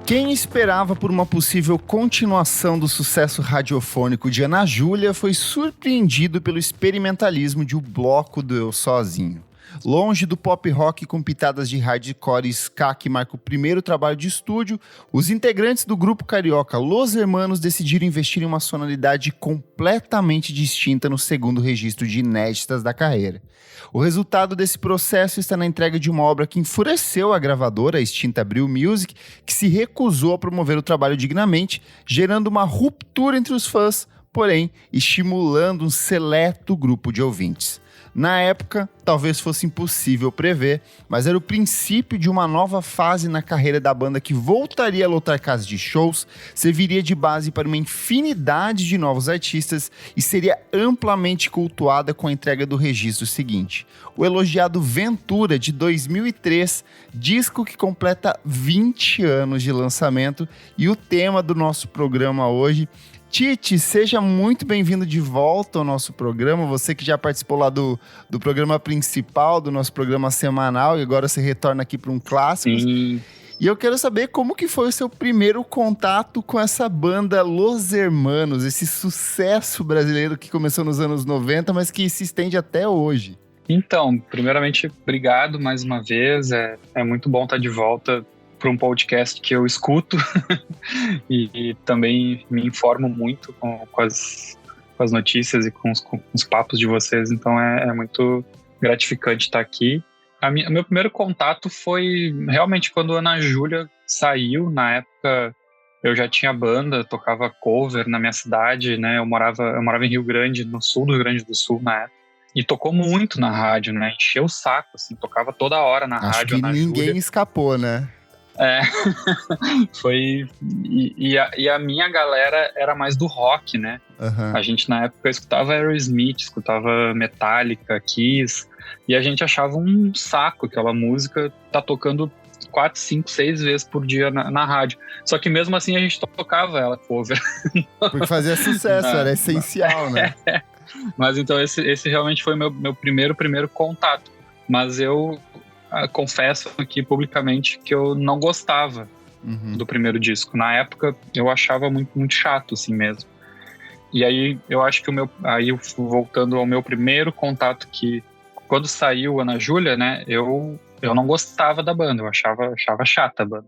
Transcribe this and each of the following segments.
Quem esperava por uma possível continuação do sucesso radiofônico de Ana Júlia foi surpreendido pelo experimentalismo de O Bloco do Eu Sozinho. Longe do pop rock com pitadas de hardcore e ska que marca o primeiro trabalho de estúdio, os integrantes do grupo carioca Los Hermanos decidiram investir em uma sonoridade completamente distinta no segundo registro de inéditas da carreira. O resultado desse processo está na entrega de uma obra que enfureceu a gravadora, a extinta Abril Music, que se recusou a promover o trabalho dignamente, gerando uma ruptura entre os fãs, porém estimulando um seleto grupo de ouvintes. Na época, talvez fosse impossível prever, mas era o princípio de uma nova fase na carreira da banda que voltaria a lotar casas de shows, serviria de base para uma infinidade de novos artistas e seria amplamente cultuada com a entrega do registro seguinte. O elogiado Ventura, de 2003, disco que completa 20 anos de lançamento, e o tema do nosso programa hoje. Tite, seja muito bem-vindo de volta ao nosso programa, você que já participou lá do programa principal, do nosso programa semanal, e agora você retorna aqui para um clássico. Sim. E eu quero saber como que foi o seu primeiro contato com essa banda Los Hermanos, esse sucesso brasileiro que começou nos anos 90, mas que se estende até hoje. Então, primeiramente, obrigado mais uma vez, é muito bom estar de volta para um podcast que eu escuto e também me informo muito com as notícias e com os papos de vocês, então é muito gratificante estar aqui. Meu primeiro contato foi realmente quando a Ana Júlia saiu. Na época eu já tinha banda, tocava cover na minha cidade, né? Eu morava em Rio Grande, no sul do Rio Grande do Sul na época. E tocou muito na rádio, né? Encheu o saco, assim, tocava toda hora na rádio. Acho que ninguém escapou, né? Foi. E a minha galera era mais do rock, né? Uhum. A gente na época escutava Aerosmith, escutava Metallica, Kiss, e a gente achava um saco aquela música tá tocando 4, 5, 6 vezes por dia na rádio. Só que mesmo assim a gente tocava ela cover. Porque fazia sucesso, era essencial, né? Mas então esse realmente foi meu primeiro contato. Mas eu confesso aqui publicamente que eu não gostava do primeiro disco. Na época eu achava muito, muito chato assim mesmo. E aí eu acho que voltando ao meu primeiro contato, que quando saiu Ana Júlia, né, eu não gostava da banda, eu achava chata a banda.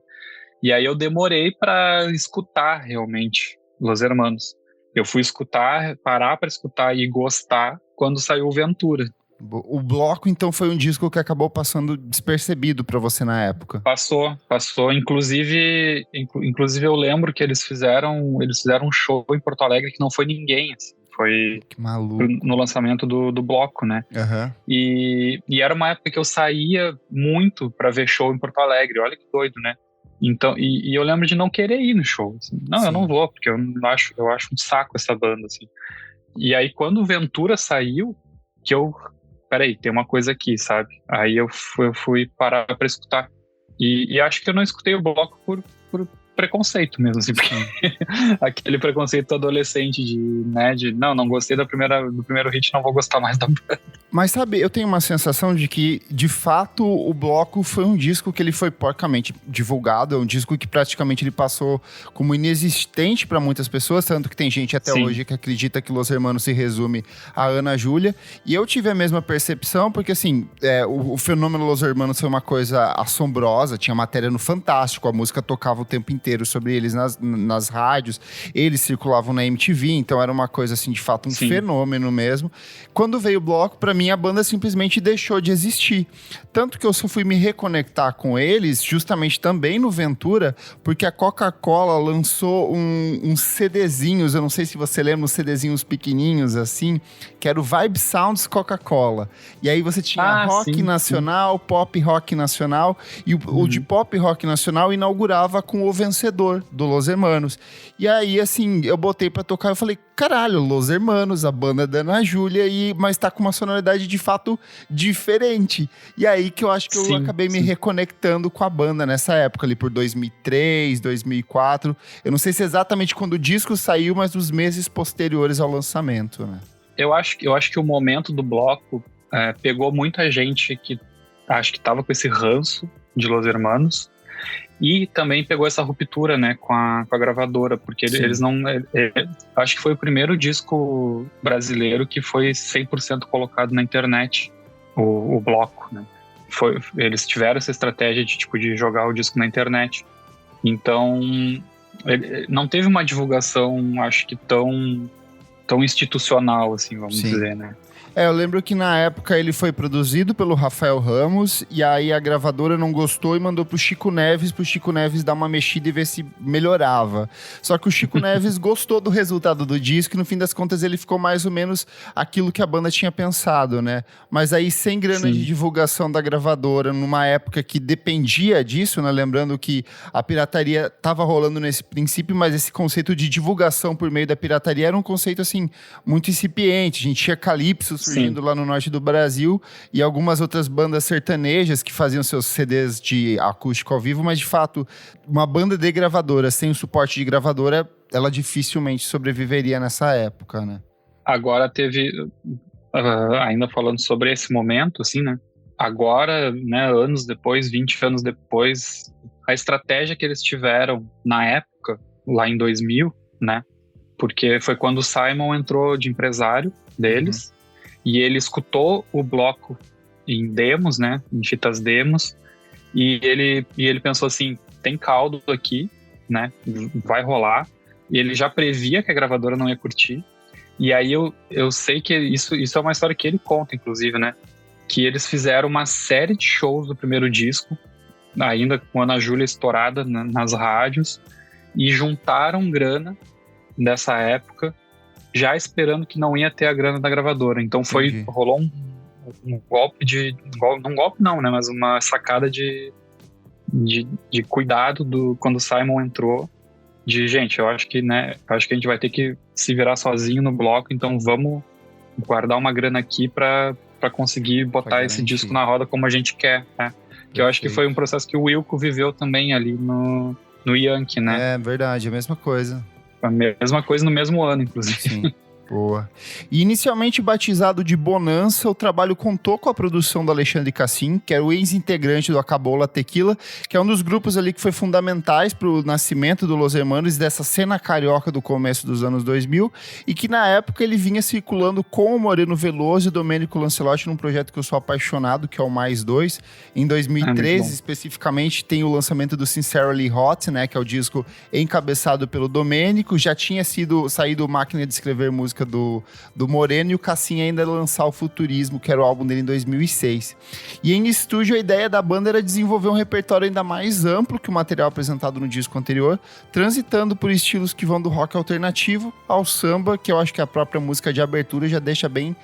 E aí eu demorei para escutar realmente Los Hermanos. Eu fui parar para escutar e gostar quando saiu o Ventura. O Bloco, então, foi um disco que acabou passando despercebido pra você na época. Passou. Inclusive eu lembro que eles fizeram um show em Porto Alegre que não foi ninguém, assim. Foi que maluco. No lançamento do Bloco, né? Uhum. E era uma época que eu saía muito pra ver show em Porto Alegre. Olha que doido, né? Então, e eu lembro de não querer ir no show. Assim. Não, Sim. Eu não vou, porque eu acho um saco essa banda, assim. E aí, quando o Ventura saiu, que eu... Peraí, tem uma coisa aqui, sabe? Aí eu fui parar pra escutar. E acho que eu não escutei o Bloco por preconceito mesmo, assim, porque aquele preconceito adolescente de não gostei do primeiro hit, não vou gostar mais da banda. Mas sabe, eu tenho uma sensação de que, de fato, o Bloco foi um disco que ele foi porcamente divulgado, é um disco que praticamente ele passou como inexistente para muitas pessoas, tanto que tem gente até hoje que acredita que Los Hermanos se resume a Ana Júlia, e eu tive a mesma percepção, porque assim, o fenômeno Los Hermanos foi uma coisa assombrosa, tinha matéria no Fantástico, a música tocava o tempo inteiro sobre eles nas rádios, eles circulavam na MTV, então era uma coisa assim, de fato, um fenômeno mesmo. Quando veio o Bloco, pra mim a banda simplesmente deixou de existir. Tanto que eu só fui me reconectar com eles justamente também no Ventura, porque a Coca-Cola lançou uns CDzinhos, eu não sei se você lembra, uns CDzinhos pequenininhos assim, que era o Vibe Sounds Coca-Cola. E aí você tinha rock nacional, pop rock nacional, e o de pop rock nacional inaugurava com o Vencedor, do Los Hermanos. E aí, assim, eu botei pra tocar, eu falei, caralho, Los Hermanos, a banda da Ana Júlia, mas tá com uma sonoridade de fato diferente. E aí que eu acho que eu acabei me reconectando com a banda nessa época, ali por 2003, 2004. Eu não sei se exatamente quando o disco saiu, mas nos meses posteriores ao lançamento, né? Eu acho que o momento do Bloco pegou muita gente que acho que tava com esse ranço de Los Hermanos. E também pegou essa ruptura, né, com a gravadora, porque eles não... acho que foi o primeiro disco brasileiro que foi 100% colocado na internet, o bloco, né? Eles tiveram essa estratégia de jogar o disco na internet. Então, não teve uma divulgação, acho que tão institucional, assim, vamos dizer, né? Eu lembro que na época ele foi produzido pelo Rafael Ramos, e aí a gravadora não gostou e mandou pro Chico Neves dar uma mexida e ver se melhorava. Só que o Chico Neves gostou do resultado do disco e no fim das contas ele ficou mais ou menos aquilo que a banda tinha pensado, né? Mas aí sem grana de divulgação da gravadora, numa época que dependia disso, né? Lembrando que a pirataria tava rolando nesse princípio, mas esse conceito de divulgação por meio da pirataria era um conceito, assim, muito incipiente. A gente tinha Calypso surgindo lá no norte do Brasil e algumas outras bandas sertanejas que faziam seus CDs de acústico ao vivo, mas de fato, uma banda de gravadora sem o suporte de gravadora, ela dificilmente sobreviveria nessa época, né? Agora teve, ainda falando sobre esse momento, assim, né? Agora, né, anos depois, 20 anos depois, a estratégia que eles tiveram na época, lá em 2000, né? Porque foi quando o Simon entrou de empresário deles, e ele escutou o bloco em demos, né, em fitas demos, e ele pensou assim, tem caldo aqui, né, vai rolar, e ele já previa que a gravadora não ia curtir, e aí eu sei que isso é uma história que ele conta, inclusive, né, que eles fizeram uma série de shows do primeiro disco, ainda com a Ana Júlia estourada nas rádios, e juntaram grana dessa época, já esperando que não ia ter a grana da gravadora. Então rolou um golpe não um golpe não, né? Mas uma sacada de cuidado quando o Simon entrou. Gente, eu acho que a gente vai ter que se virar sozinho no bloco, então vamos guardar uma grana aqui para conseguir botar esse disco na roda como a gente quer, né? Que eu acho que foi um processo que o Wilco viveu também ali no Yankee, né? É verdade, a mesma coisa. A mesma coisa no mesmo ano, inclusive. Sim. Boa. E inicialmente batizado de Bonança, o trabalho contou com a produção do Alexandre Cassim, que era o ex-integrante do Acabola Tequila, que é um dos grupos ali que foi fundamentais para o nascimento do Los Hermanos, dessa cena carioca do começo dos anos 2000, e que na época ele vinha circulando com o Moreno Veloso e o Domênico Lancelotti num projeto que eu sou apaixonado, que é o Mais Dois. Em 2013, especificamente, tem o lançamento do Sincerely Hot, né, que é o disco encabeçado pelo Domênico. Já tinha saído Máquina de Escrever Música do Moreno, e o Cassim ainda lançar o Futurismo, que era o álbum dele em 2006. E em estúdio, a ideia da banda era desenvolver um repertório ainda mais amplo que o material apresentado no disco anterior, transitando por estilos que vão do rock alternativo ao samba, que eu acho que a própria música de abertura já deixa bem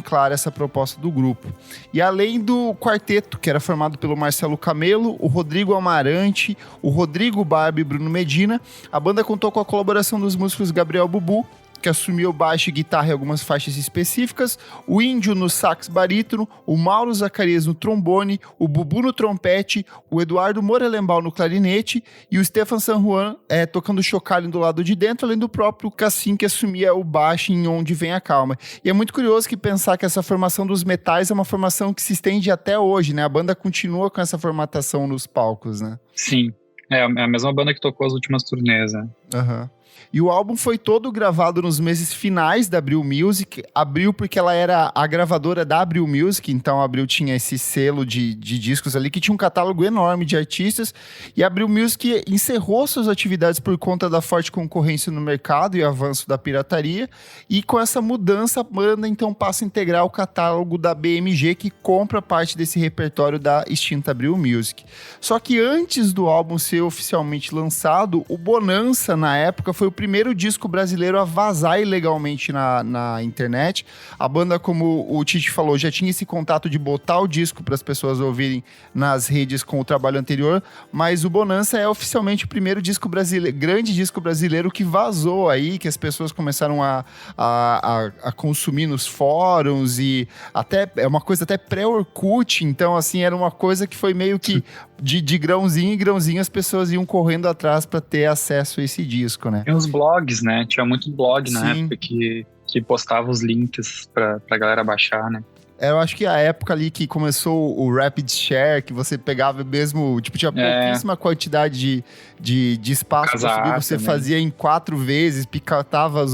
clara essa proposta do grupo. E além do quarteto, que era formado pelo Marcelo Camelo, o Rodrigo Amarante, o Rodrigo Barba e Bruno Medina, a banda contou com a colaboração dos músicos Gabriel Bubu, que assumiu baixo e guitarra em algumas faixas específicas, o Índio no sax barítono, o Mauro Zacarias no trombone, o Bubu no trompete, o Eduardo Morelembal no clarinete e o Stefan San Juan tocando chocalho do lado de dentro, além do próprio Cassim, que assumia o baixo em Onde Vem a Calma. E é muito curioso que pensar que essa formação dos metais é uma formação que se estende até hoje, né? A banda continua com essa formatação nos palcos, né? Sim, é a mesma banda que tocou as últimas turnês, né? Aham. E o álbum foi todo gravado nos meses finais da Abril Music. Abril porque ela era a gravadora da Abril Music, então a Abril tinha esse selo de discos ali que tinha um catálogo enorme de artistas. E a Abril Music encerrou suas atividades por conta da forte concorrência no mercado e avanço da pirataria. E com essa mudança, a banda então passa a integrar o catálogo da BMG, que compra parte desse repertório da extinta Abril Music. Só que antes do álbum ser oficialmente lançado, o Bonança, na época, foi o primeiro disco brasileiro a vazar ilegalmente na internet. A banda, como o Tite falou, já tinha esse contato de botar o disco para as pessoas ouvirem nas redes com o trabalho anterior, mas o Bonança é oficialmente o primeiro disco brasileiro, grande disco brasileiro que vazou aí, que as pessoas começaram a consumir nos fóruns, e até é uma coisa até pré-Orkut, então assim, era uma coisa que foi meio que de grãozinho em grãozinho as pessoas iam correndo atrás para ter acesso a esse disco, né? Tem os blogs, né? Tinha muito blog na época que postava os links pra galera baixar, né? Eu acho que a época ali que começou o Rapid Share, que você pegava mesmo, tipo, tinha pouquíssima quantidade de espaço pra subir, você também fazia em 4 vezes, picotava as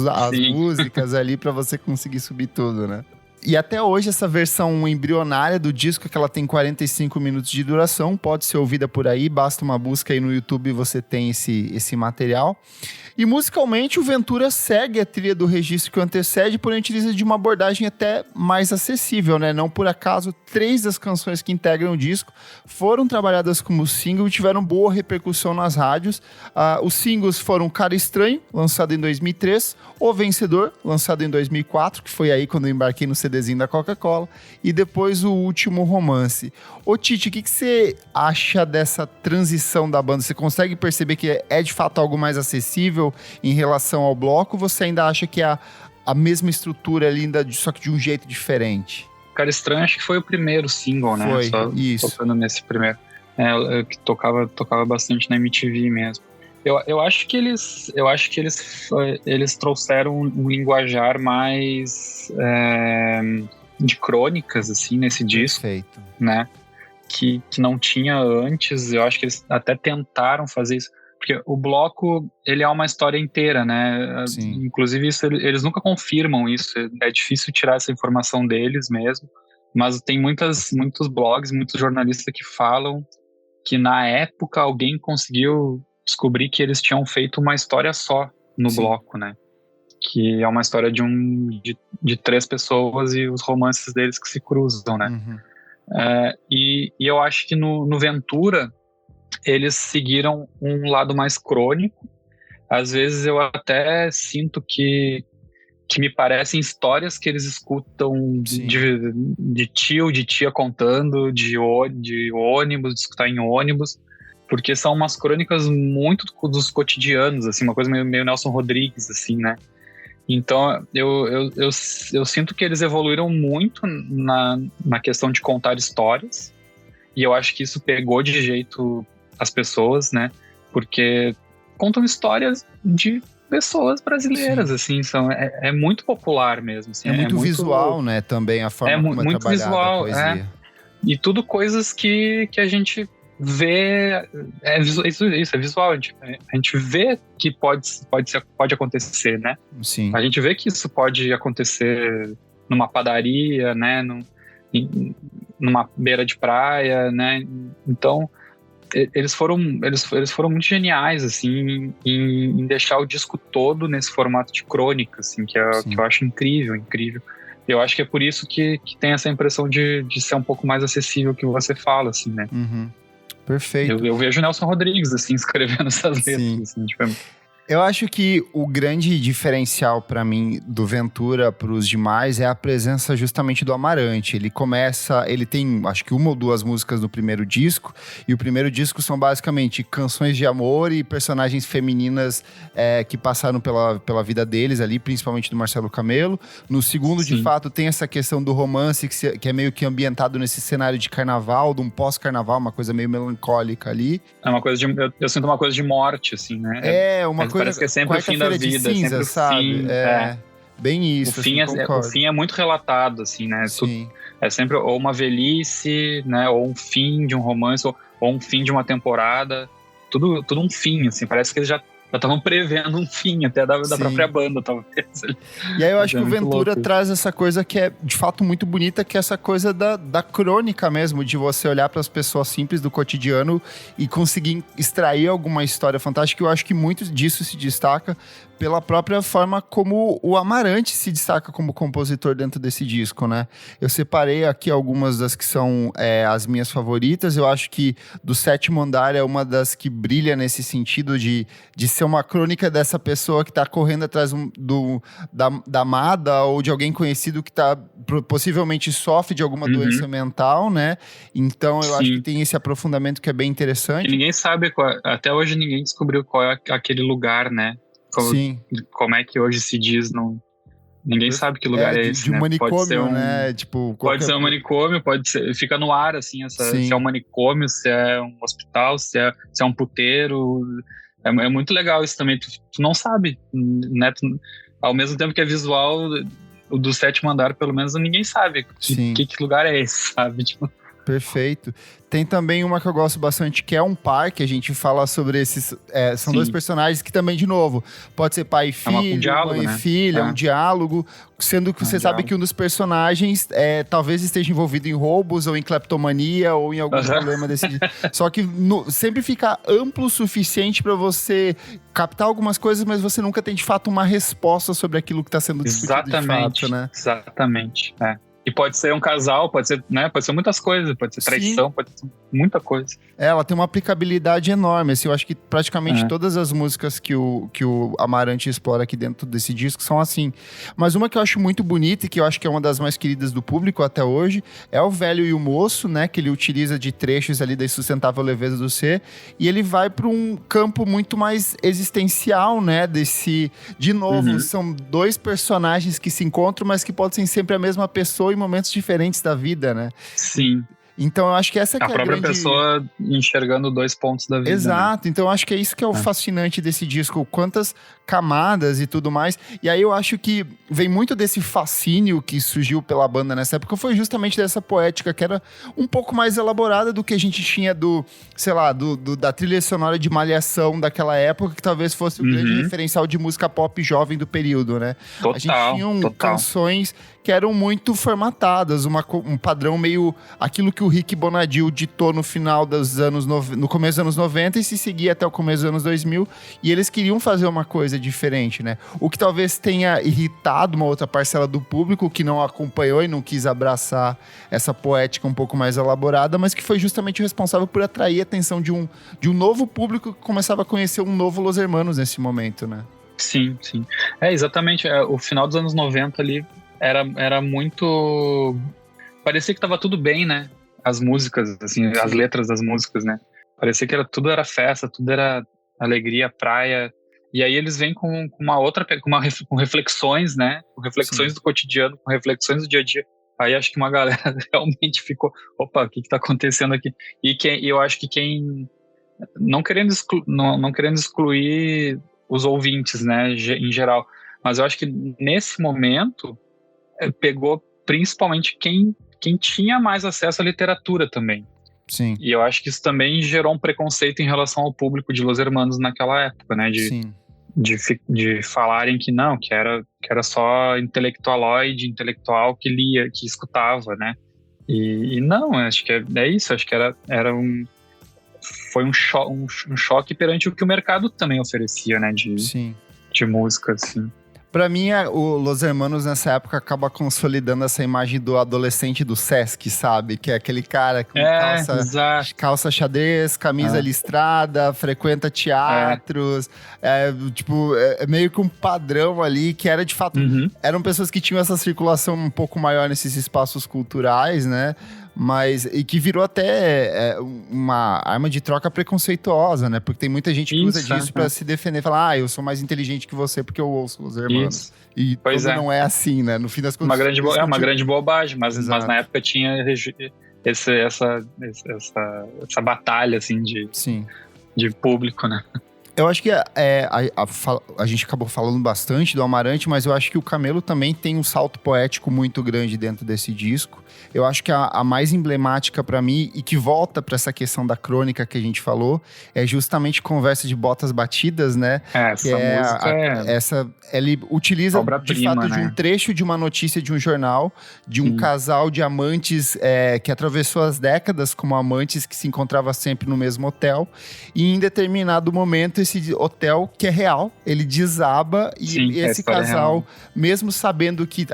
músicas ali pra você conseguir subir tudo, né? E até hoje essa versão embrionária do disco, que ela tem 45 minutos de duração, pode ser ouvida por aí, basta uma busca aí no YouTube e você tem esse material. E musicalmente o Ventura segue a trilha do registro que o antecede, porém utiliza de uma abordagem até mais acessível, né? Não por acaso, 3 das canções que integram o disco foram trabalhadas como single e tiveram boa repercussão nas rádios. Os singles foram Cara Estranho, lançado em 2003, O Vencedor, lançado em 2004, que foi aí quando eu embarquei no CDzinho da Coca-Cola, e depois O Último Romance. Ô Tite, o que você acha dessa transição da banda? Você consegue perceber que é de fato algo mais acessível em relação ao bloco, ou você ainda acha que é a mesma estrutura ali, só que de um jeito diferente? Cara Estranho, acho que foi o primeiro single, né? Foi, só isso. Tocando nesse primeiro. Que tocava bastante na MTV mesmo. Eu acho que eles trouxeram um linguajar mais de crônicas, assim, nesse disco. Perfeito. Né? Que não tinha antes. Eu acho que eles até tentaram fazer isso. Porque o bloco, ele é uma história inteira, né? Sim. Inclusive, isso, eles nunca confirmam isso. É difícil tirar essa informação deles mesmo. Mas tem muitos blogs, muitos jornalistas que falam que na época alguém conseguiu descobrir que eles tinham feito uma história só no bloco, né? Que é uma história de 3 pessoas e os romances deles que se cruzam, né? Uhum. E eu acho que no Ventura eles seguiram um lado mais crônico. Às vezes eu até sinto que me parecem histórias que eles escutam de tio, de tia contando, de ônibus, de escutar em ônibus, porque são umas crônicas muito dos cotidianos, assim, uma coisa meio Nelson Rodrigues, assim, né? Então, eu sinto que eles evoluíram muito na questão de contar histórias, e eu acho que isso pegou de jeito as pessoas, né? Porque contam histórias de pessoas brasileiras, assim, é muito popular mesmo. Assim, é muito visual, né? Também a forma como é trabalhada visual, a poesia. E tudo coisas que a gente vê, isso é visual, a gente vê que pode acontecer, né? Sim. A gente vê que isso pode acontecer numa padaria, né? Numa beira de praia, né? Então, eles foram muito geniais, assim, em deixar o disco todo nesse formato de crônica, assim, que eu acho incrível. Eu acho que é por isso que tem essa impressão de ser um pouco mais acessível que você fala, assim, né? Uhum. Perfeito. Eu vejo o Nelson Rodrigues, assim, escrevendo essas letras, assim, tipo... Eu acho que o grande diferencial para mim do Ventura para os demais é a presença justamente do Amarante. Ele tem acho que 1 ou 2 músicas no primeiro disco, e o primeiro disco são basicamente canções de amor e personagens femininas que passaram pela vida deles ali, principalmente do Marcelo Camelo. No segundo, de fato, tem essa questão do romance que é meio que ambientado nesse cenário de carnaval, de um pós-carnaval, uma coisa meio melancólica ali. É uma coisa eu sinto uma coisa de morte, assim, né? Uma coisa... Parece que é sempre o fim da vida, cinza, sempre o sabe? fim. Bem isso. O fim é muito relatado, assim, né? É sempre ou uma velhice, né? Ou um fim de um romance, ou um fim de uma temporada. Tudo um fim, assim. Parece que eles já estavam prevendo um fim até da própria banda, talvez. E aí eu acho que o Ventura traz essa coisa que é, de fato, muito bonita, que é essa coisa da crônica mesmo, de você olhar para as pessoas simples do cotidiano e conseguir extrair alguma história fantástica. Eu acho que muito disso se destaca pela própria forma como o Amarante se destaca como compositor dentro desse disco, né? Eu separei aqui algumas das que são as minhas favoritas. Eu acho que do Sétimo Andar é uma das que brilha nesse sentido de ser uma crônica dessa pessoa que tá correndo atrás da amada ou de alguém conhecido que possivelmente sofre de alguma doença mental, né? Então eu acho que tem esse aprofundamento que é bem interessante. E ninguém sabe, até hoje ninguém descobriu qual é aquele lugar, né? Como é que hoje se diz, ninguém sabe que lugar é esse, de um né? manicômio, pode ser né? Tipo, pode ser um manicômio, pode ser, fica no ar, assim, se é um manicômio, se é um hospital, se é um puteiro. É muito legal isso também, tu não sabe, né? Ao mesmo tempo que é visual, o do Sétimo Andar, pelo menos, ninguém sabe que lugar é esse, sabe? Tipo... Perfeito. Tem também uma que eu gosto bastante, que é um par, que a gente fala sobre esses... são dois personagens que também, de novo, pode ser pai e filho, um diálogo, mãe e né? filha, é um diálogo, sendo que você sabe que um dos personagens talvez esteja envolvido em roubos, ou em cleptomania, ou em algum problema desse... Só que sempre fica amplo o suficiente para você captar algumas coisas, mas você nunca tem, de fato, uma resposta sobre aquilo que está sendo discutido de fato, né? Exatamente, E pode ser um casal, pode ser, né? Pode ser muitas coisas, pode ser traição, pode ser muita coisa. Ela tem uma aplicabilidade enorme, assim, eu acho que praticamente todas as músicas que o Amarante explora aqui dentro desse disco são assim. Mas uma que eu acho muito bonita e que eu acho que é uma das mais queridas do público até hoje é O Velho e o Moço, né? Que ele utiliza de trechos ali da Insustentável Leveza do Ser, e ele vai para um campo muito mais existencial, né? De novo, são dois personagens que se encontram, mas que podem ser sempre a mesma pessoa em momentos diferentes da vida, né? Sim. Então eu acho que essa que é a própria pessoa enxergando 2 pontos da vida. Exato, né? Então eu acho que é isso que é o fascinante desse disco, quantas camadas e tudo mais. E aí eu acho que vem muito desse fascínio que surgiu pela banda nessa época, foi justamente dessa poética que era um pouco mais elaborada do que a gente tinha da trilha sonora de Malhação daquela época, que talvez fosse o grande referencial de música pop jovem do período, né? Total, a gente tinha canções que eram muito formatadas, um padrão meio aquilo que o Rick Bonadio ditou no final no começo dos anos 90 e se seguia até o começo dos anos 2000, e eles queriam fazer uma coisa diferente, né? O que talvez tenha irritado uma outra parcela do público que não acompanhou e não quis abraçar essa poética um pouco mais elaborada, mas que foi justamente o responsável por atrair a atenção de um novo público que começava a conhecer um novo Los Hermanos nesse momento, né? Sim. Exatamente. O final dos anos 90 ali era muito... Parecia que tava tudo bem, né? As músicas, assim, as letras das músicas, né? Parecia que tudo era festa, tudo era alegria, praia. E aí eles vêm com uma outra... com reflexões, né? Com reflexões do cotidiano, com reflexões do dia a dia. Aí acho que uma galera realmente ficou... Opa, o que tá acontecendo aqui? E eu acho que quem... Não querendo excluir os ouvintes, né? Em geral. Mas eu acho que nesse momento... pegou principalmente quem tinha mais acesso à literatura também. Sim. E eu acho que isso também gerou um preconceito em relação ao público de Los Hermanos naquela época, né? De falarem que não, que era só intelectual que lia, que escutava, né? E não, acho que é isso, acho que foi um choque perante o que o mercado também oferecia, né? De música, assim. Pra mim, o Los Hermanos nessa época acaba consolidando essa imagem do adolescente do Sesc, sabe? Que é aquele cara com calça xadrez, camisa listrada, frequenta teatros. É meio que um padrão ali que era de fato... Eram pessoas que tinham essa circulação um pouco maior nesses espaços culturais, né? E que virou até uma arma de troca preconceituosa, né? Porque tem muita gente que usa disso pra se defender, falar, eu sou mais inteligente que você porque eu ouço Los Hermanos. E não é assim, né? No fim das contas... uma grande bobagem, mas na época tinha essa batalha, assim, de público, né? Eu acho que a gente acabou falando bastante do Amarante, mas eu acho que o Camelo também tem um salto poético muito grande dentro desse disco. Eu acho que a mais emblemática pra mim, e que volta pra essa questão da crônica que a gente falou, é justamente Conversa de Botas Batidas, né? Ele utiliza, de fato, né? De um trecho de uma notícia de um jornal, de um casal de amantes que atravessou as décadas como amantes que se encontrava sempre no mesmo hotel, e em determinado momento esse hotel, que é real, ele desaba e esse casal, mesmo sabendo que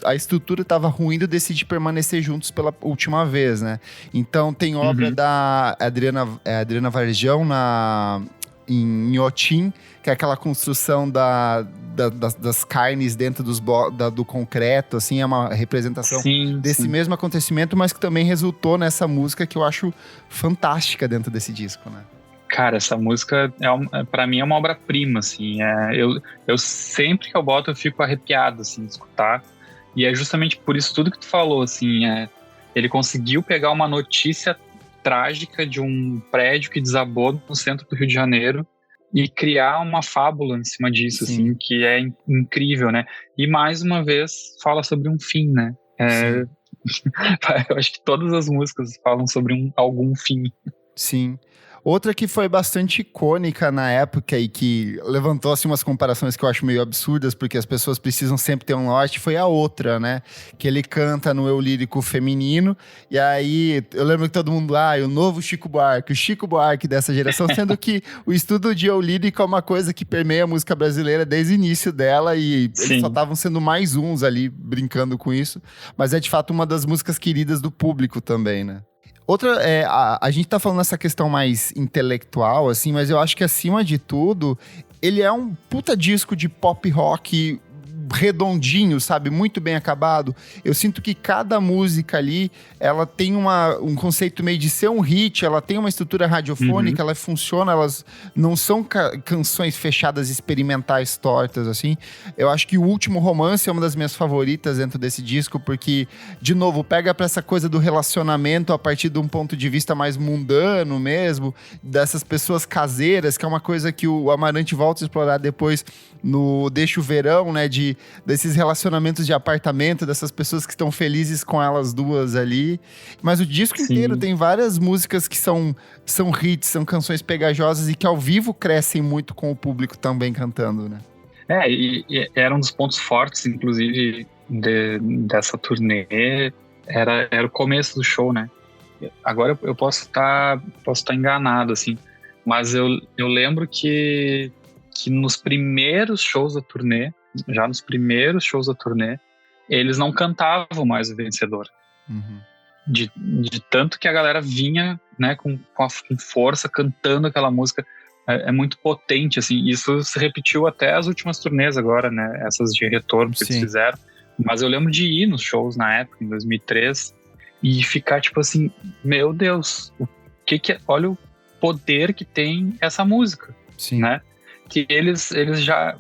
a estrutura estava ruindo, decide permanecer juntos pela última vez, né? Então tem obra da Adriana Varjão em Inhotim, que é aquela construção das carnes dentro do concreto, assim, é uma representação desse mesmo acontecimento, mas que também resultou nessa música que eu acho fantástica dentro desse disco, né? Cara, essa música, pra mim, é uma obra-prima, assim. Eu sempre que eu boto, eu fico arrepiado, assim, de escutar. E é justamente por isso tudo que tu falou, assim. Ele conseguiu pegar uma notícia trágica de um prédio que desabou no centro do Rio de Janeiro e criar uma fábula em cima disso, Sim. assim, que é incrível, né? E mais uma vez fala sobre um fim, né? Eu acho que todas as músicas falam sobre algum fim. Sim. Outra que foi bastante icônica na época e que levantou assim, umas comparações que eu acho meio absurdas, porque as pessoas precisam sempre ter um norte, foi a Outra, né? Que ele canta no eu lírico feminino, e aí eu lembro que todo mundo, o novo Chico Buarque, o Chico Buarque dessa geração, sendo que o estudo de eu lírico é uma coisa que permeia a música brasileira desde o início dela, e Sim. eles só estavam sendo mais uns ali brincando com isso, mas é de fato uma das músicas queridas do público também, né? Outra, a gente tá falando nessa questão mais intelectual, assim, mas eu acho que acima de tudo, ele é um puta disco de pop rock redondinho, sabe? Muito bem acabado. Eu sinto que cada música ali, ela tem um conceito meio de ser um hit, ela tem uma estrutura radiofônica, ela funciona, elas não são canções fechadas, experimentais, tortas, assim. Eu acho que O Último Romance é uma das minhas favoritas dentro desse disco, porque, de novo, pega pra essa coisa do relacionamento a partir de um ponto de vista mais mundano mesmo, dessas pessoas caseiras, que é uma coisa que o Amarante volta a explorar depois no Deixa o Verão, né, desses relacionamentos de apartamento, dessas pessoas que estão felizes com elas duas ali. Mas o disco inteiro tem várias músicas que são hits, são canções pegajosas e que ao vivo crescem muito com o público também cantando, né? E era um dos pontos fortes, inclusive, dessa turnê, era o começo do show, né? Agora eu posso estar enganado, assim, mas eu lembro que nos primeiros shows da turnê, eles não cantavam mais o Vencedor. De tanto que a galera vinha, né, com força, cantando aquela música. É muito potente, assim. Isso se repetiu até as últimas turnês agora, né, essas de retorno que eles fizeram. Mas eu lembro de ir nos shows na época, em 2003, e ficar tipo assim, meu Deus, olha o poder que tem essa música, né? Que eles já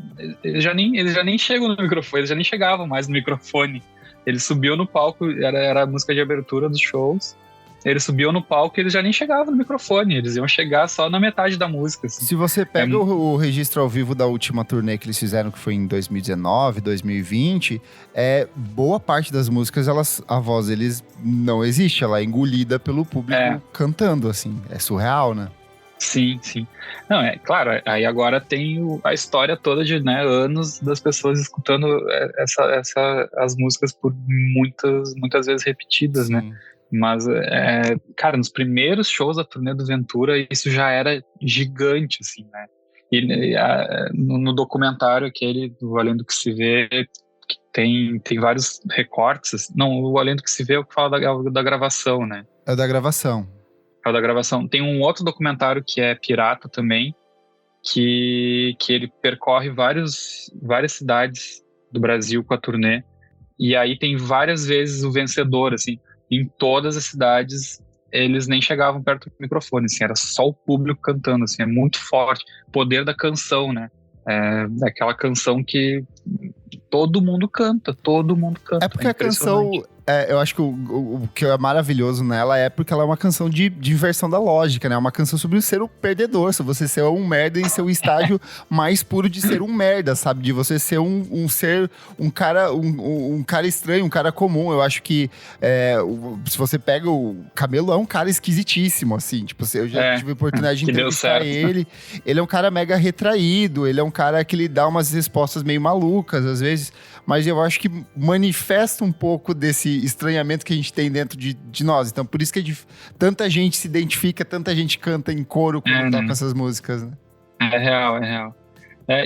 nem chegam no microfone, eles já nem chegavam mais no microfone. Eles subiam no palco, era a música de abertura dos shows. Eles subiam no palco e eles já nem chegavam no microfone, eles iam chegar só na metade da música. Assim. Se você pega o registro ao vivo da última turnê que eles fizeram, que foi em 2019, 2020, boa parte das músicas, a voz deles não existe, ela é engolida pelo público cantando, assim. É surreal, né? Sim. Não, é claro, aí agora tem a história toda de, né, anos das pessoas escutando as músicas por muitas vezes repetidas, né? Mas, cara, nos primeiros shows da turnê do Ventura, isso já era gigante, assim, né? E no documentário aquele do Além do que se vê, que tem vários recortes. Assim. Não, o Além do que se vê é o que fala da gravação, né? É da gravação. Tem um outro documentário que é pirata também, que ele percorre várias cidades do Brasil com a turnê, e aí tem várias vezes o vencedor, assim, em todas as cidades eles nem chegavam perto do microfone, assim, era só o público cantando, assim, é muito forte, o poder da canção, né, aquela canção que todo mundo canta. É porque a canção, eu acho que o que é maravilhoso nela é porque ela é uma canção de inversão da lógica, né? É uma canção sobre ser o perdedor, sobre você ser um merda em seu estágio mais puro de ser um merda, sabe? De você ser um cara estranho, um cara comum. Eu acho que se você pega o Camelo, é um cara esquisitíssimo, assim. Tipo, eu já tive a oportunidade de entrevistar ele. Ele é um cara mega retraído, ele é um cara que ele dá umas respostas meio malucas, às vezes, mas eu acho que manifesta um pouco desse estranhamento que a gente tem dentro de nós. Então, por isso que tanta gente se identifica, tanta gente canta em coro quando toca essas músicas, né? É real.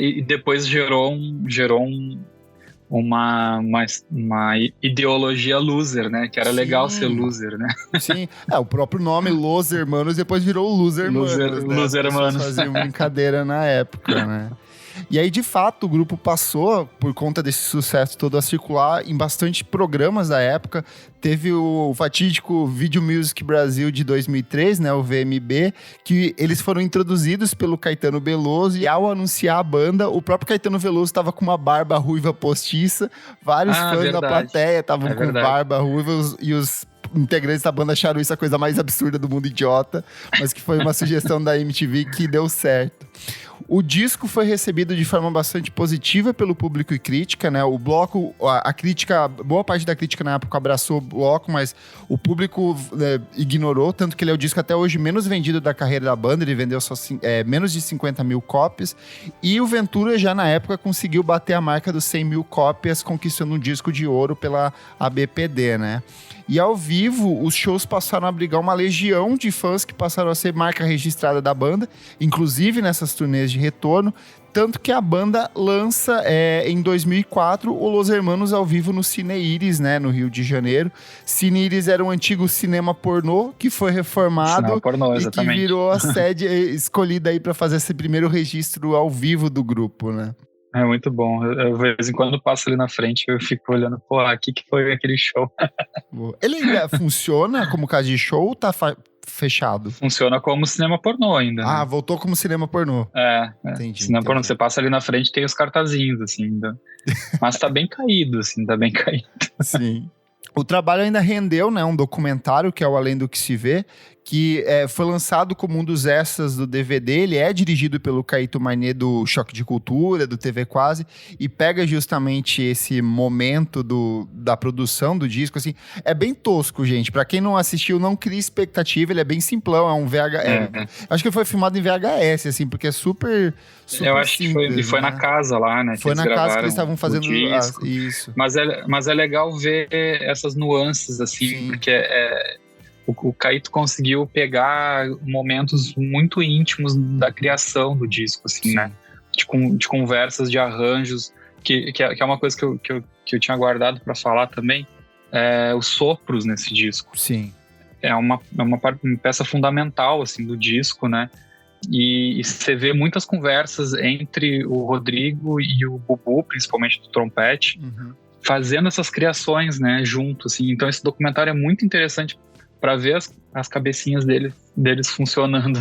E depois gerou uma ideologia loser, né? Que era legal ser loser, né? Sim, o próprio nome Los Hermanos depois virou Loser Hermanos, né? Loser Hermanos. Faziam brincadeira na época, né? E aí, de fato, o grupo passou, por conta desse sucesso todo, a circular em bastante programas da época. Teve o fatídico Video Music Brasil de 2003, né, o VMB, que eles foram introduzidos pelo Caetano Veloso, e ao anunciar a banda, o próprio Caetano Veloso estava com uma barba ruiva postiça, vários fãs da plateia estavam com barba ruiva, e os integrantes da banda acharam isso a coisa mais absurda do mundo idiota, mas que foi uma sugestão da MTV que deu certo. O disco foi recebido de forma bastante positiva pelo público e crítica, né? O bloco, a crítica, boa parte da crítica na época abraçou o bloco, mas o público ignorou, tanto que ele é o disco até hoje menos vendido da carreira da banda, ele vendeu só menos de 50 mil cópias, e o Ventura já na época conseguiu bater a marca dos 100 mil cópias, conquistando um disco de ouro pela ABPD, né? E ao vivo, os shows passaram a abrigar uma legião de fãs que passaram a ser marca registrada da banda, inclusive nessas turnês de retorno, tanto que a banda lança em 2004 o Los Hermanos ao vivo no Cine Iris, né, no Rio de Janeiro. Cine Iris era um antigo cinema pornô que foi reformado pornô, e que virou a sede escolhida aí para fazer esse primeiro registro ao vivo do grupo, né? É muito bom. Eu, de vez em quando, passo ali na frente e eu fico olhando, pô, aqui que foi aquele show. Ele ainda funciona como casa de show ou tá fechado? Funciona como cinema pornô ainda. Ah, né? voltou como cinema pornô. Entendi. Cinema pornô, você passa ali na frente e tem os cartazinhos, assim, ainda. Mas tá bem caído, assim, tá bem caído. Sim. O trabalho ainda rendeu, né, um documentário, que é o Além do que se vê, que foi lançado como um dos extras do DVD. Ele é dirigido pelo Caíto Manet do Choque de Cultura, do TV Quase, e pega justamente esse momento da produção do disco, assim. É bem tosco, gente. Pra quem não assistiu, não cria expectativa, ele é bem simplão, é um VHS. Acho que foi filmado em VHS, assim, porque é super eu acho simples, que foi né? na casa lá, né? Foi na casa que eles estavam fazendo isso. Mas é legal ver essas nuances, assim, sim, porque o Caíto conseguiu pegar momentos muito íntimos da criação do disco, assim, sim, né? De conversas, de arranjos, que é uma coisa que eu tinha guardado para falar também, os sopros nesse disco. Sim. É uma peça fundamental, assim, do disco, né? E você vê muitas conversas entre o Rodrigo e o Bubu, principalmente do trompete, fazendo essas criações, né, junto, assim. Então esse documentário é muito interessante para ver as cabecinhas deles funcionando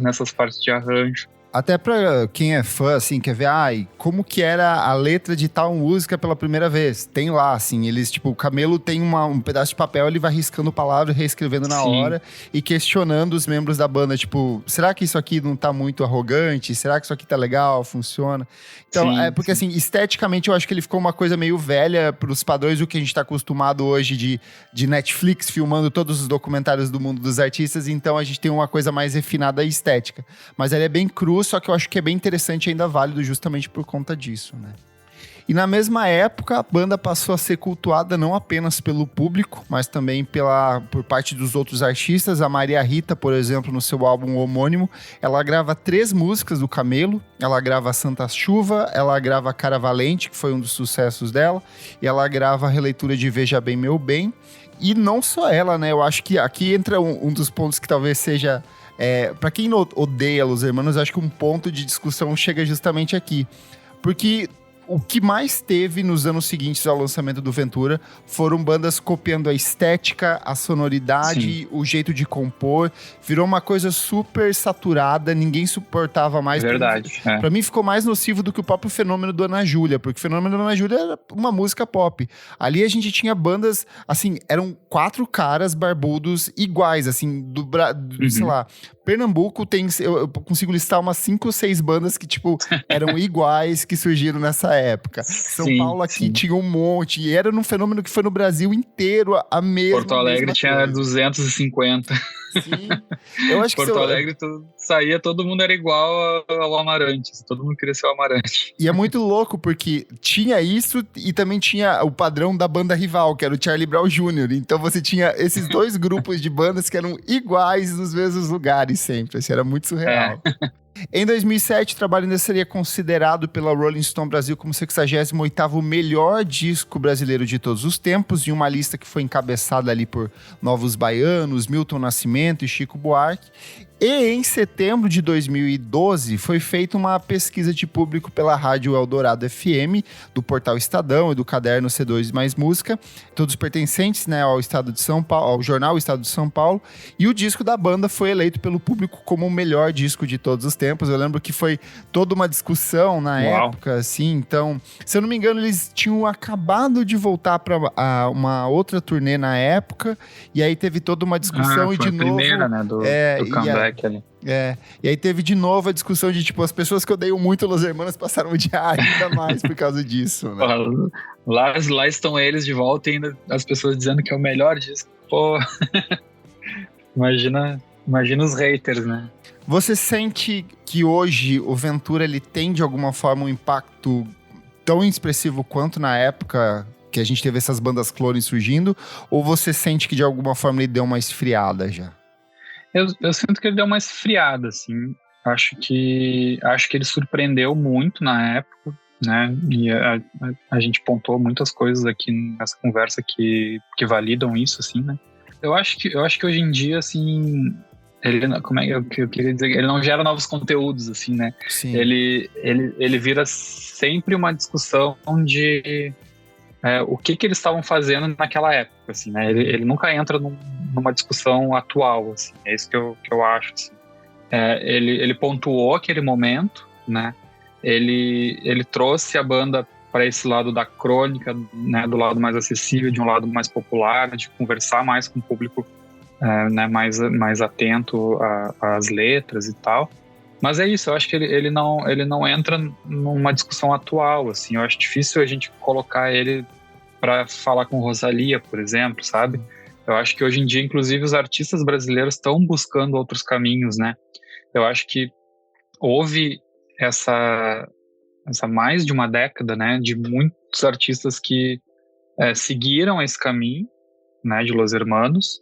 nessas partes de arranjo. Até pra quem é fã, assim, quer ver, como que era a letra de tal música pela primeira vez. Tem lá, assim, eles, tipo, o Camelo tem um pedaço de papel, ele vai riscando palavras, reescrevendo na hora e questionando os membros da banda, tipo, será que isso aqui não tá muito arrogante? Será que isso aqui tá legal? Funciona? Então, porque assim, esteticamente eu acho que ele ficou uma coisa meio velha pros padrões do que a gente tá acostumado hoje de Netflix filmando todos os documentários do mundo dos artistas, então a gente tem uma coisa mais refinada e estética. Mas ele é bem cru, só que eu acho que é bem interessante e ainda válido justamente por conta disso, né? E na mesma época, a banda passou a ser cultuada não apenas pelo público, mas também por parte dos outros artistas. A Maria Rita, por exemplo, no seu álbum homônimo, ela grava 3 músicas do Camelo. Ela grava Santa Chuva, ela grava Cara Valente, que foi um dos sucessos dela, e ela grava a releitura de Veja Bem Meu Bem. E não só ela, né? Eu acho que aqui entra um dos pontos que talvez seja... para quem odeia Los Hermanos, acho que um ponto de discussão chega justamente aqui. Porque o que mais teve nos anos seguintes ao lançamento do Ventura foram bandas copiando a estética, a sonoridade, sim, o jeito de compor. Virou uma coisa super saturada, ninguém suportava mais. Verdade. Pra mim ficou mais nocivo do que o próprio Fenômeno do Ana Júlia, porque o Fenômeno do Ana Júlia era uma música pop. Ali a gente tinha bandas, assim, eram 4 caras barbudos iguais, assim, sei lá... Pernambuco eu consigo listar umas 5 ou 6 bandas que, tipo, eram iguais, que surgiram nessa época. São Paulo aqui tinha um monte, e era um fenômeno que foi no Brasil inteiro a mesma Porto Alegre tinha coisa. 250. Sim. Eu acho que Porto Alegre saía, todo mundo era igual ao Amarante. Todo mundo queria ser o Amarante. E é muito louco, porque tinha isso e também tinha o padrão da banda rival, que era o Charlie Brown Jr. Então você tinha esses 2 grupos de bandas que eram iguais nos mesmos lugares sempre. Assim, era muito surreal. Em 2007, o trabalho ainda seria considerado pela Rolling Stone Brasil como o 68º melhor disco brasileiro de todos os tempos, em uma lista que foi encabeçada ali por Novos Baianos, Milton Nascimento e Chico Buarque. E em setembro de 2012, foi feita uma pesquisa de público pela Rádio Eldorado FM, do Portal Estadão e do Caderno C2 Mais Música, todos pertencentes, né, ao Estado de São Paulo, ao jornal Estado de São Paulo, e o disco da banda foi eleito pelo público como o melhor disco de todos os tempos. Eu lembro que foi toda uma discussão na época, assim, então, se eu não me engano, eles tinham acabado de voltar para uma outra turnê na época, e aí teve toda uma discussão e de novo... Primeira, né, do comeback. moleque ali. E aí teve de novo a discussão de, tipo, as pessoas que odeiam muito Los Hermanos passaram a odiar ainda mais por causa disso, né? Lá estão eles de volta e ainda as pessoas dizendo que é o melhor disco. Pô, imagina os haters, né? Você sente que hoje o Ventura, ele tem de alguma forma um impacto tão expressivo quanto na época que a gente teve essas bandas clones surgindo? Ou você sente que de alguma forma ele deu uma esfriada já? Eu sinto que ele deu uma esfriada, assim. Acho que ele surpreendeu muito na época, né? E a gente pontuou muitas coisas aqui nessa conversa que validam isso, assim, né? Eu acho que hoje em dia, assim, como é que eu queria dizer? Ele não gera novos conteúdos, assim, né? Sim. Ele vira sempre uma discussão de o que eles estavam fazendo naquela época, assim, né? Ele nunca entra numa discussão atual, assim. É isso que eu acho, assim. Ele pontuou aquele momento, né? Ele trouxe a banda para esse lado da crônica, né? Do lado mais acessível, de um lado mais popular, de conversar mais com o público, né? mais atento às letras e tal. Mas é isso, eu acho que ele não entra numa discussão atual, assim. Eu acho difícil a gente colocar ele para falar com Rosalía, por exemplo, sabe? Eu acho que hoje em dia, inclusive, os artistas brasileiros estão buscando outros caminhos, né? Eu acho que houve essa mais de uma década, né, de muitos artistas que seguiram esse caminho, né, de Los Hermanos.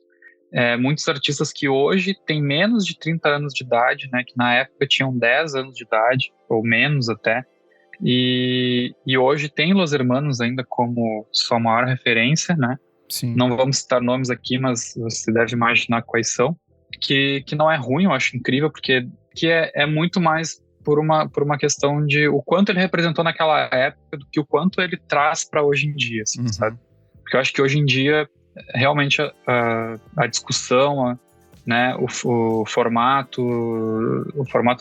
Muitos artistas que hoje têm menos de 30 anos de idade, né, que na época tinham 10 anos de idade, ou menos até, e hoje tem Los Hermanos ainda como sua maior referência, né? Sim. Não vamos citar nomes aqui, mas você deve imaginar quais são, que não é ruim, eu acho incrível, porque é muito mais por uma questão de o quanto ele representou naquela época do que o quanto ele traz para hoje em dia, assim, sabe? Porque eu acho que hoje em dia realmente a discussão, né, o formato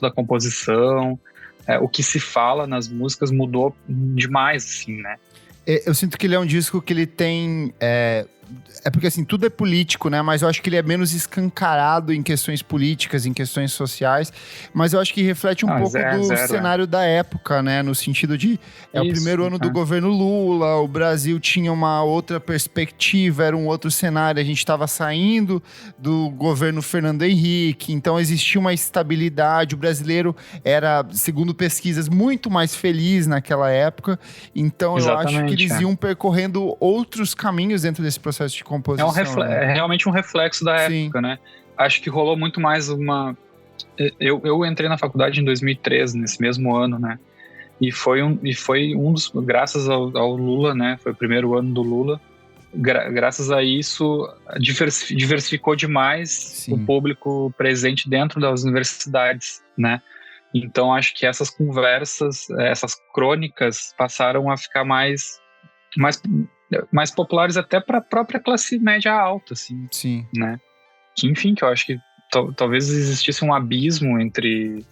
da composição, o que se fala nas músicas mudou demais, assim, né? Eu sinto que ele é um disco que ele tem... porque, assim, tudo é político, né? Mas eu acho que ele é menos escancarado em questões políticas, em questões sociais. Mas eu acho que reflete um pouco do cenário da época, né? No sentido de... o primeiro ano do governo Lula, o Brasil tinha uma outra perspectiva, era um outro cenário. A gente estava saindo do governo Fernando Henrique, então existia uma estabilidade. O brasileiro era, segundo pesquisas, muito mais feliz naquela época. Então, eu acho que eles iam percorrendo outros caminhos dentro desse processo de composição. É realmente um reflexo da época, né? Acho que rolou muito mais uma... Eu entrei na faculdade em 2013, nesse mesmo ano, né? E foi um dos... Graças ao Lula, né? Foi o primeiro ano do Lula. Graças a isso, diversificou demais o público presente dentro das universidades, né? Então, acho que essas conversas, essas crônicas passaram a ficar mais populares até para a própria classe média alta, assim. Sim. Né? Que, enfim, que eu acho que talvez existisse um abismo entre,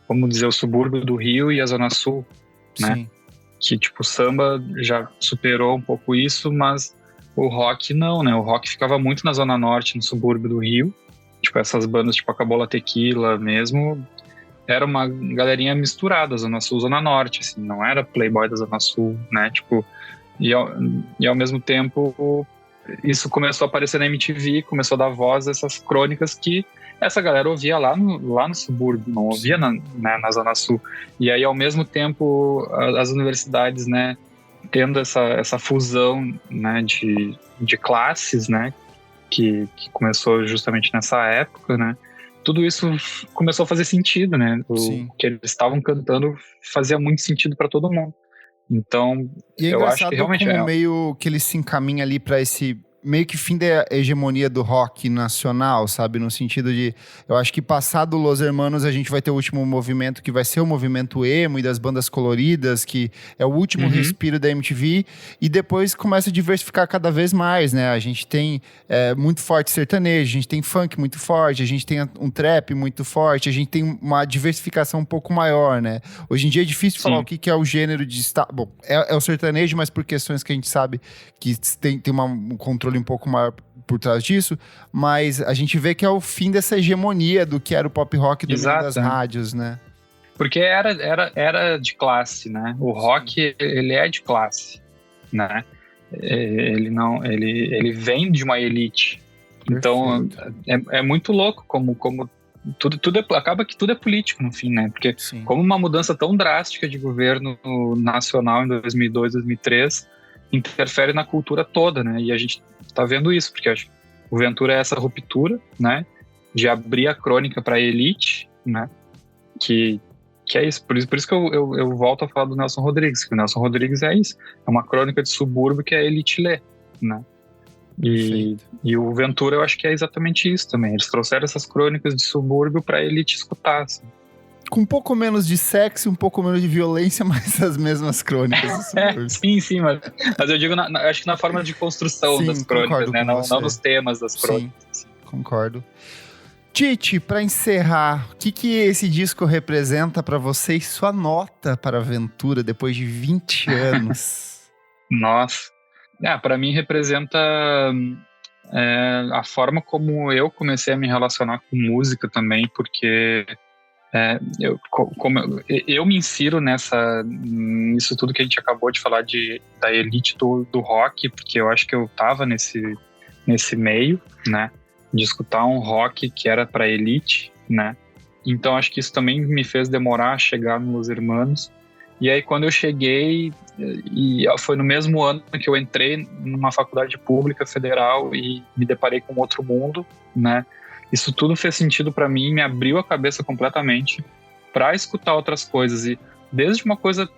vamos dizer, o subúrbio do Rio e a Zona Sul, né? Sim. Que, tipo, o samba já superou um pouco isso, mas o rock não, né? O rock ficava muito na Zona Norte, no subúrbio do Rio. Tipo, essas bandas, tipo, a Cabola Tequila mesmo, era uma galerinha misturada, Zona Sul, Zona Norte, assim. Não era Playboy da Zona Sul, né? Tipo... E ao mesmo tempo, isso começou a aparecer na MTV, começou a dar voz a essas crônicas que essa galera ouvia lá no subúrbio, não ouvia na Zona Sul. E aí, ao mesmo tempo, as universidades, né, tendo essa fusão, né, de classes, né, que começou justamente nessa época, né, tudo isso começou a fazer sentido, né? O que eles estavam cantando fazia muito sentido para todo mundo. Então, e eu acho que realmente como meio que ele se encaminha ali para esse meio que fim da hegemonia do rock nacional, sabe? No sentido de, eu acho que passado Los Hermanos a gente vai ter o último movimento que vai ser o movimento emo e das bandas coloridas, que é o último respiro da MTV, e depois começa a diversificar cada vez mais, né? A gente tem muito forte sertanejo, a gente tem funk muito forte, a gente tem um trap muito forte, a gente tem uma diversificação um pouco maior, né? Hoje em dia é difícil falar o que é o gênero de... Bom, é o sertanejo, mas por questões que a gente sabe que tem um controle controle um pouco maior por trás disso, mas a gente vê que é o fim dessa hegemonia do que era o pop rock do meio das rádios, né? Porque era de classe, né? O rock, ele é de classe, né? Ele vem de uma elite. Perfeito. Então, é muito louco como tudo acaba que tudo é político no fim, né? Porque como uma mudança tão drástica de governo nacional em 2002, 2003 interfere na cultura toda, né? E a gente tá vendo isso, porque acho que o Ventura é essa ruptura, né? De abrir a crônica para a elite, né? Que é isso. Por isso que eu volto a falar do Nelson Rodrigues, que o Nelson Rodrigues é isso. É uma crônica de subúrbio que a elite lê, né? E o Ventura, eu acho que é exatamente isso também. Eles trouxeram essas crônicas de subúrbio para a elite escutar, assim. Com um pouco menos de sexo, um pouco menos de violência, mas as mesmas crônicas. Sim, mas eu digo, acho que na forma de construção das crônicas, né? Não nos temas das crônicas. Sim, concordo. Tite, para encerrar, o que esse disco representa para você e sua nota para a aventura depois de 20 anos? Nossa. Para mim representa a forma como eu comecei a me relacionar com música também, porque eu me insiro nisso tudo que a gente acabou de falar da elite do rock, porque eu acho que eu tava nesse meio, né, de escutar um rock que era pra elite, né, então acho que isso também me fez demorar a chegar nos Los Hermanos. E aí quando eu cheguei, e foi no mesmo ano que eu entrei numa faculdade pública federal e me deparei com outro mundo, né? Isso tudo fez sentido para mim, me abriu a cabeça completamente para escutar outras coisas. E desde uma coisa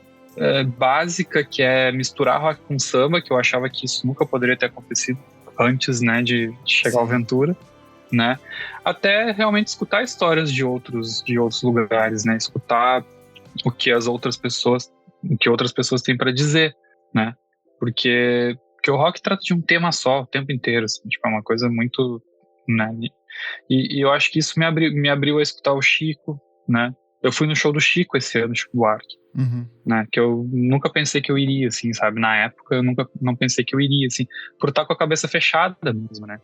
básica, que é misturar rock com samba, que eu achava que isso nunca poderia ter acontecido antes, né, de chegar ao Ventura, né? Até realmente escutar histórias de outros lugares, né? Escutar o que outras pessoas têm para dizer, né? Porque o rock trata de um tema só o tempo inteiro, assim, tipo, é uma coisa muito, né? E eu acho que isso me abriu a escutar o Chico, né? Eu fui no show do Chico esse ano, Chico Buarque, né? Que eu nunca pensei que eu iria, assim, sabe? Na época eu não pensei que eu iria, assim, por estar com a cabeça fechada mesmo, né?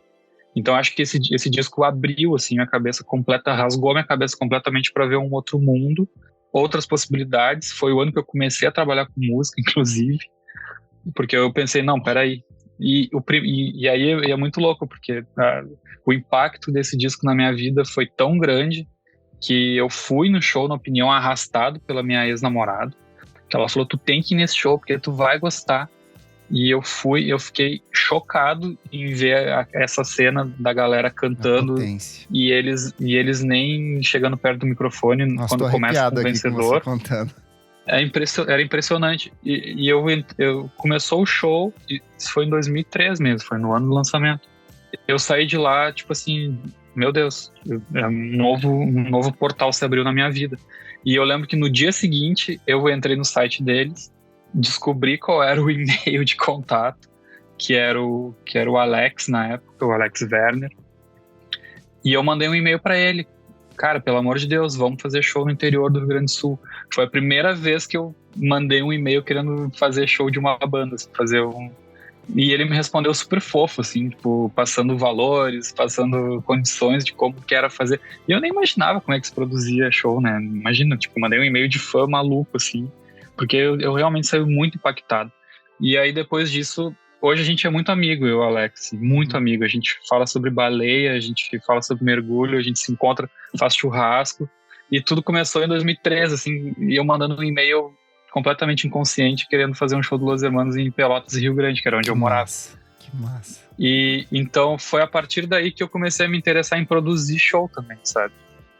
Então acho que esse disco abriu, assim, minha cabeça completa, rasgou minha cabeça completamente para ver um outro mundo, outras possibilidades. Foi o ano que eu comecei a trabalhar com música, inclusive, porque eu pensei, não, peraí. E aí é muito louco, porque o impacto desse disco na minha vida foi tão grande que eu fui no show, na opinião, arrastado pela minha ex-namorada, que ela falou, tu tem que ir nesse show, porque tu vai gostar. E eu fiquei chocado em ver essa cena da galera cantando e eles nem chegando perto do microfone. Nossa, quando começa com o vencedor. Era impressionante. E eu começou o show, isso foi em 2003 mesmo, foi no ano do lançamento. Eu saí de lá, tipo assim, meu Deus, um novo portal se abriu na minha vida. E eu lembro que no dia seguinte eu entrei no site deles, descobri qual era o e-mail de contato, que era o Alex na época, o Alex Werner, e eu mandei um e-mail para ele. Cara, pelo amor de Deus, vamos fazer show no interior do Rio Grande do Sul. Foi a primeira vez que eu mandei um e-mail querendo fazer show de uma banda, assim, E ele me respondeu super fofo, assim, tipo, passando valores, passando condições de como que era fazer. E eu nem imaginava como é que se produzia show, né? Imagina, tipo, mandei um e-mail de fã maluco, assim, porque eu realmente saí muito impactado. E aí, depois disso, hoje a gente é muito amigo, eu e o Alex, muito amigo. A gente fala sobre baleia, a gente fala sobre mergulho, a gente se encontra, faz churrasco. E tudo começou em 2013, assim, e eu mandando um e-mail completamente inconsciente, querendo fazer um show do Los Hermanos em Pelotas e Rio Grande, que era onde eu morava. Que massa. E então foi a partir daí que eu comecei a me interessar em produzir show também, sabe?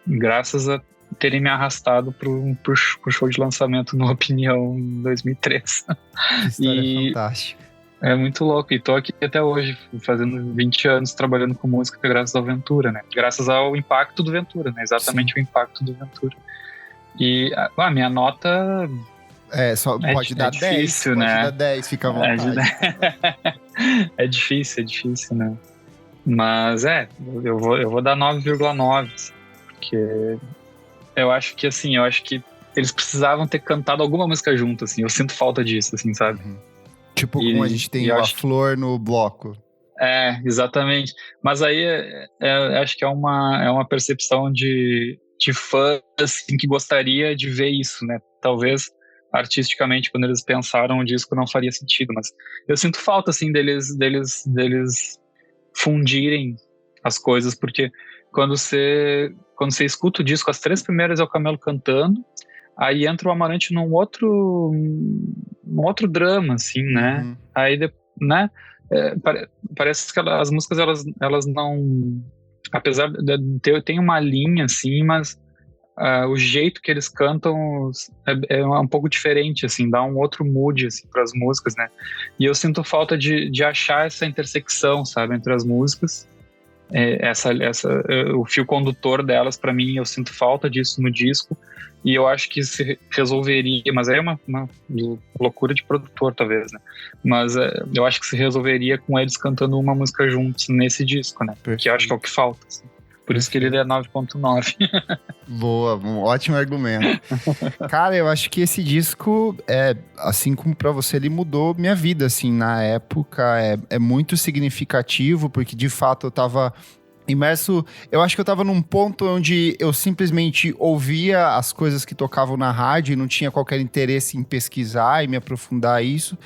Graças a terem me arrastado pro show de lançamento no Opinião em 2003. Que história fantástica. É muito louco, e tô aqui até hoje, fazendo 20 anos trabalhando com música graças ao Ventura, né? Graças ao impacto do Ventura, né? Exatamente. Sim. O impacto do Ventura. E a minha nota... pode dar difícil, 10, né? Pode dar 10, fica à vontade. É difícil, né? Mas eu vou dar 9,9, porque eu acho que eles precisavam ter cantado alguma música junto, assim, eu sinto falta disso, assim, sabe? Tipo como a gente tem a Flor no bloco. Exatamente. Mas aí acho que é uma percepção de fã assim, que gostaria de ver isso, né? Talvez artisticamente, quando eles pensaram o disco, não faria sentido, mas eu sinto falta assim deles fundirem as coisas, porque quando você escuta o disco, as 3 primeiras é o Camelo cantando, aí entra o Amarante num outro drama, assim, né? Uhum. Aí, né? Parece que as músicas, elas não... Apesar de tem uma linha, assim, mas o jeito que eles cantam é um pouco diferente, assim, dá um outro mood, assim, para as músicas, né? E eu sinto falta de achar essa intersecção, sabe, entre as músicas. O fio condutor delas, para mim, eu sinto falta disso no disco, e eu acho que se resolveria, mas aí é uma loucura de produtor, talvez, né? Mas eu acho que se resolveria com eles cantando uma música juntos nesse disco, né? Perfeito. Que eu acho que é o que falta, assim. Por isso que ele é 9.9. Boa, um ótimo argumento. Cara, eu acho que esse disco, assim como pra você, ele mudou minha vida, assim, na época. É muito significativo, porque de fato eu tava imerso. Eu acho que eu tava num ponto onde eu simplesmente ouvia as coisas que tocavam na rádio e não tinha qualquer interesse em pesquisar e me aprofundar isso.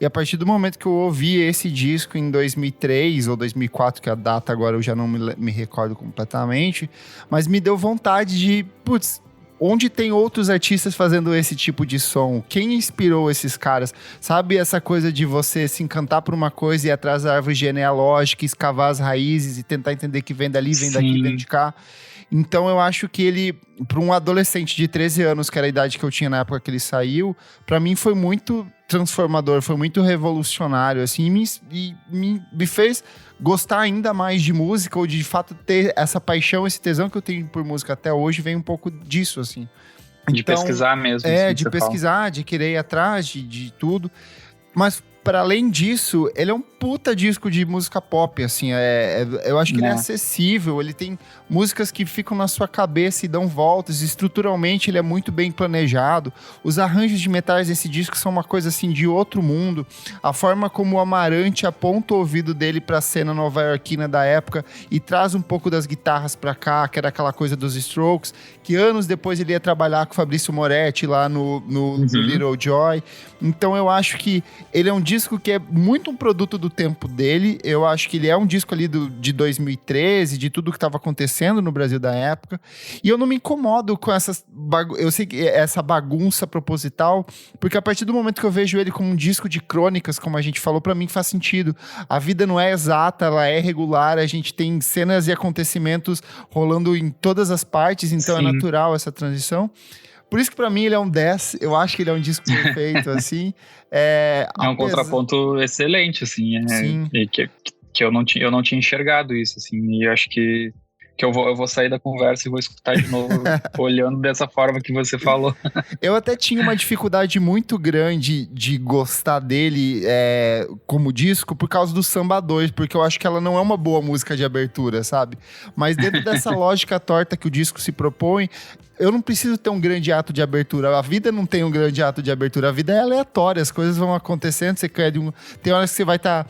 E a partir do momento que eu ouvi esse disco em 2003 ou 2004, que a data agora eu já não me recordo completamente, mas me deu vontade de, putz, onde tem outros artistas fazendo esse tipo de som? Quem inspirou esses caras? Sabe essa coisa de você se encantar por uma coisa e ir atrás da árvore genealógica, escavar as raízes e tentar entender que vem dali, vem daqui, vem de cá? Então eu acho que ele, para um adolescente de 13 anos, que era a idade que eu tinha na época que ele saiu, para mim foi muito transformador, foi muito revolucionário, assim, e me fez gostar ainda mais de música, ou de fato ter essa paixão, esse tesão que eu tenho por música até hoje, vem um pouco disso, assim. De pesquisar mesmo. Assim, de pesquisar, de querer ir atrás de tudo. Mas, para além disso, ele é um puta disco de música pop, assim, eu acho que ele é acessível, ele tem músicas que ficam na sua cabeça e dão voltas, estruturalmente ele é muito bem planejado, os arranjos de metais desse disco são uma coisa, assim, de outro mundo, a forma como o Amarante aponta o ouvido dele pra cena nova-iorquina da época e traz um pouco das guitarras pra cá, que era aquela coisa dos Strokes, que anos depois ele ia trabalhar com o Fabrício Moretti lá no Little Joy. Então eu acho que ele é um disco que é muito um produto do tempo dele. Eu acho que ele é um disco ali de 2013, de tudo que estava acontecendo no Brasil da época. E eu não me incomodo com eu sei que essa bagunça proposital, porque a partir do momento que eu vejo ele como um disco de crônicas, como a gente falou, pra mim faz sentido. A vida não é exata, ela é regular, a gente tem cenas e acontecimentos rolando em todas as partes, então é natural essa transição. Por isso que pra mim ele é um 10, eu acho que ele é um disco perfeito, assim. Um contraponto excelente, assim, Sim. Que eu não tinha enxergado isso, assim, e acho que eu vou sair da conversa e vou escutar de novo, olhando dessa forma que você falou. Eu até tinha uma dificuldade muito grande de gostar dele como disco por causa do Samba 2, porque eu acho que ela não é uma boa música de abertura, sabe? Mas dentro dessa lógica torta que o disco se propõe, eu não preciso ter um grande ato de abertura. A vida não tem um grande ato de abertura. A vida é aleatória. As coisas vão acontecendo. Você quer tem horas que você vai estar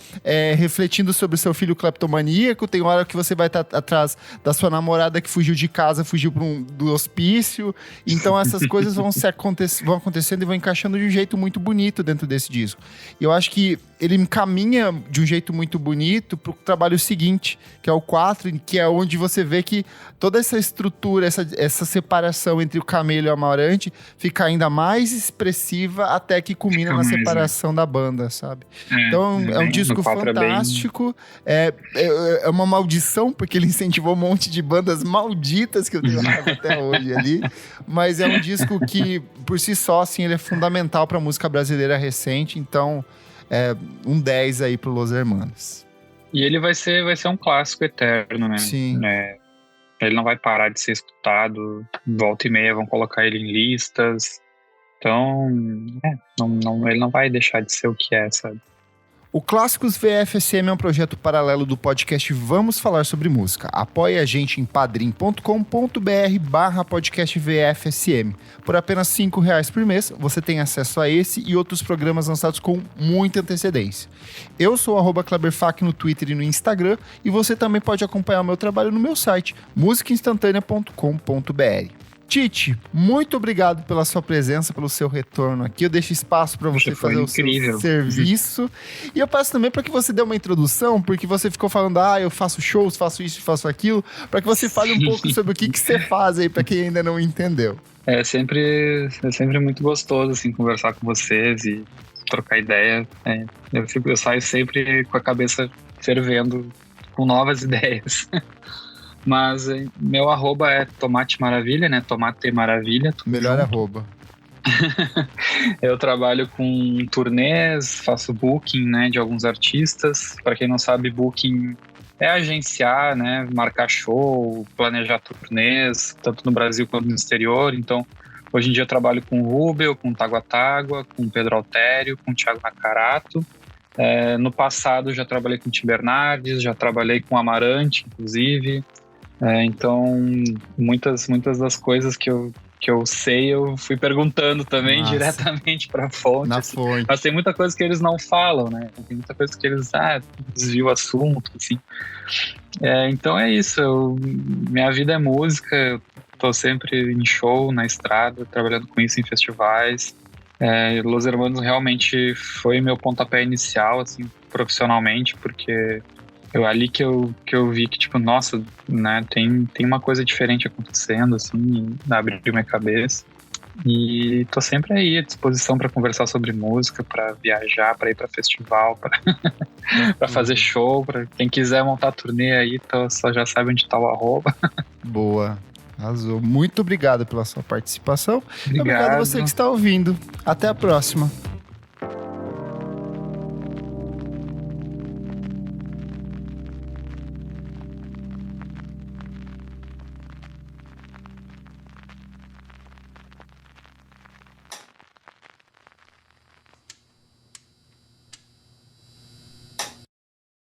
refletindo sobre o seu filho cleptomaníaco. Tem hora que você vai estar atrás da sua namorada que fugiu de casa, fugiu do hospício. Então essas coisas vão acontecendo e vão encaixando de um jeito muito bonito dentro desse disco. E eu acho que ele encaminha de um jeito muito bonito pro trabalho seguinte, que é o 4, que é onde você vê que toda essa estrutura, essa separação entre o Camelo e o Amarante fica ainda mais expressiva até que culmina na separação da banda, sabe? Então é um disco fantástico, é uma maldição, porque ele incentivou um monte de bandas malditas que eu tenho raiva até hoje ali, mas é um disco que, por si só, assim, ele é fundamental pra música brasileira recente, então um 10 aí pro Los Hermanos. E ele vai ser um clássico eterno, né? Sim. Ele não vai parar de ser escutado, volta e meia vão colocar ele em listas. Então, ele não vai deixar de ser o que é, sabe? O Clássicos VFSM é um projeto paralelo do podcast Vamos Falar Sobre Música. Apoie a gente em padrim.com.br/podcast VFSM. Por apenas R$5 por mês, você tem acesso a esse e outros programas lançados com muita antecedência. Eu sou @KleberFac no Twitter e no Instagram, e você também pode acompanhar o meu trabalho no meu site, musicainstantanea.com.br. Tite, muito obrigado pela sua presença, pelo seu retorno aqui. Eu deixo espaço para você fazer o seu serviço. E eu peço também para que você dê uma introdução, porque você ficou falando, eu faço shows, faço isso, faço aquilo, para que você fale um pouco sobre o que você faz aí, para quem ainda não entendeu. É sempre muito gostoso, assim, conversar com vocês e trocar ideia. Eu saio sempre com a cabeça fervendo, com novas ideias. Mas meu arroba é Tomate Maravilha, né? Tomate Maravilha. Melhor arroba. Eu trabalho com turnês, faço booking, né, de alguns artistas. Para quem não sabe, booking é agenciar, né, marcar show, planejar turnês, tanto no Brasil quanto no exterior. Então, hoje em dia eu trabalho com o Rubel, com o Tágua, com o Pedro Altério, com o Thiago Nakarato. No passado já trabalhei com o Tim Bernardes, já trabalhei com o Amarante, inclusive. Então, muitas das coisas que eu sei, eu fui perguntando também diretamente para a fonte. Na assim. fonte. Mas tem muita coisa que eles não falam, né? Tem muita coisa que eles desviam o assunto, assim. Então é isso. Minha vida é música, eu tô sempre em show, na estrada, trabalhando com isso em festivais. Los Hermanos realmente foi meu pontapé inicial, assim, profissionalmente, porque ali que eu vi que, tipo, nossa, né, tem uma coisa diferente acontecendo, assim, abriu minha cabeça. E tô sempre aí à disposição para conversar sobre música, para viajar, para ir para festival, para fazer show, para quem quiser montar turnê aí, só já sabe onde tá o arroba. Boa. Arrasou. Muito obrigado pela sua participação. Obrigado. Obrigado a você que está ouvindo. Até a próxima.